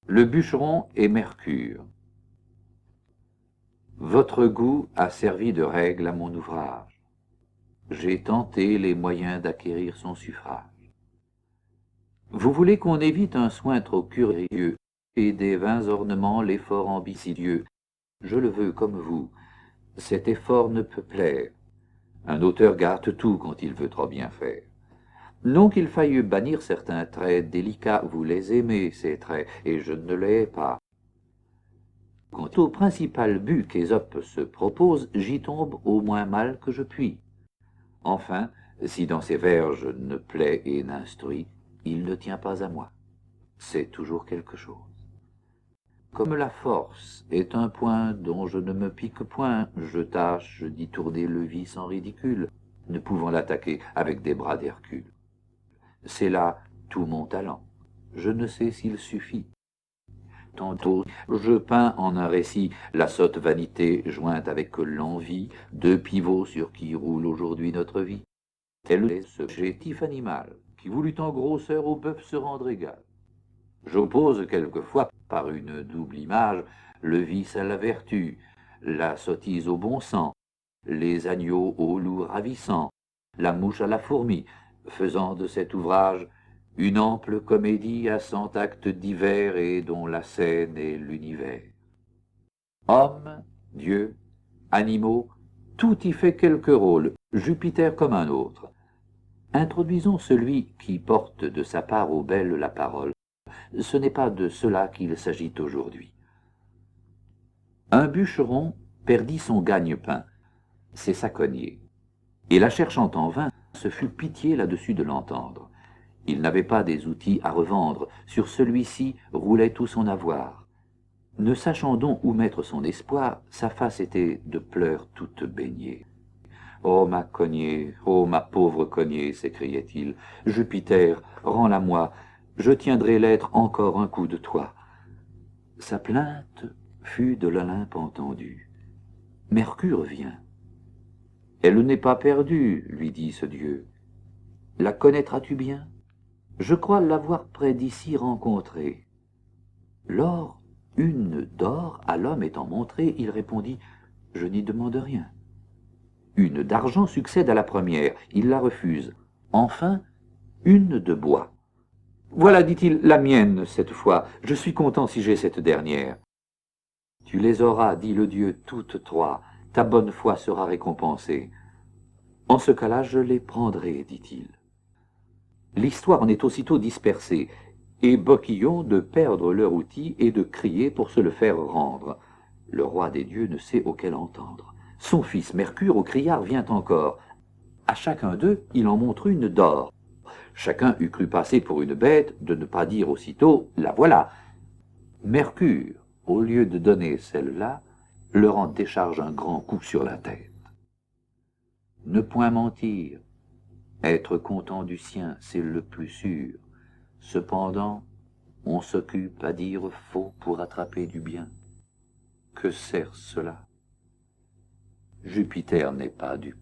Le bûcheron et Mercure. Votre goût a servi de règle à mon ouvrage. J'ai tenté les moyens d'acquérir son suffrage. Vous voulez qu'on évite un soin trop curieux et des vains ornements l'effort ambitieux. Je le veux comme vous. Cet effort ne peut plaire. Un auteur gâte tout quand il veut trop bien faire. Non qu'il faille bannir certains traits délicats, vous les aimez, ces traits, et je ne les hais pas. Quant au principal but qu'Ésope se propose, j'y tombe au moins mal que je puis. Enfin, si dans ses vers je ne plais et n'instruis, il ne tient pas à moi. C'est toujours quelque chose. Comme la force est un point dont je ne me pique point, je tâche d'y tourner le vice en ridicule, ne pouvant l'attaquer avec des bras d'Hercule. C'est là tout mon talent. Je ne sais s'il suffit. Tantôt, je peins en un récit la sotte vanité jointe avec l'envie, deux pivots sur qui roule aujourd'hui notre vie. Elle est ce chétif animal qui voulut en grosseur au bœuf se rendre égal. J'oppose quelquefois, par une double image, le vice à la vertu, la sottise au bon sens, les agneaux au loup ravissant, la mouche à la fourmi, faisant de cet ouvrage une ample comédie à 100 actes divers et dont la scène est l'univers. Hommes, dieux, animaux, tout y fait quelque rôle, Jupiter comme un autre. Introduisons celui qui porte de sa part aux belles la parole. Ce n'est pas de cela qu'il s'agit aujourd'hui. Un bûcheron perdit son gagne-pain, c'est sa cognée, et la cherchant en vain, se fut pitié là-dessus de l'entendre. Il n'avait pas des outils à revendre, sur celui-ci roulait tout son avoir. Ne sachant donc où mettre son espoir, sa face était de pleurs toute baignée. Oh ma cognée, oh ma pauvre cognée, s'écriait-il, Jupiter, rends-la-moi, je tiendrai l'être encore un coup de toi. Sa plainte fut de l'Olympe entendue. Mercure vient. Elle n'est pas perdue, lui dit ce dieu. La connaîtras-tu bien? Je crois l'avoir près d'ici rencontrée. Lors, une d'or à l'homme étant montrée, il répondit « Je n'y demande rien ». Une d'argent succède à la première, il la refuse. Enfin, une de bois. Voilà, dit-il, la mienne cette fois, je suis content si j'ai cette dernière. Tu les auras, dit le dieu, toutes trois, ta bonne foi sera récompensée. En ce cas-là, je les prendrai, dit-il. L'histoire en est aussitôt dispersée, et Boquillon de perdre leur outil et de crier pour se le faire rendre. Le roi des dieux ne sait auquel entendre. Son fils Mercure au criard vient encore. À chacun d'eux, il en montre une d'or. Chacun eût cru passer pour une bête de ne pas dire aussitôt « la voilà ». Mercure, au lieu de donner celle-là, leur en décharge un grand coup sur la tête. Ne point mentir, être content du sien, c'est le plus sûr. Cependant, on s'occupe à dire faux pour attraper du bien. Que sert cela? Jupiter n'est pas dupe.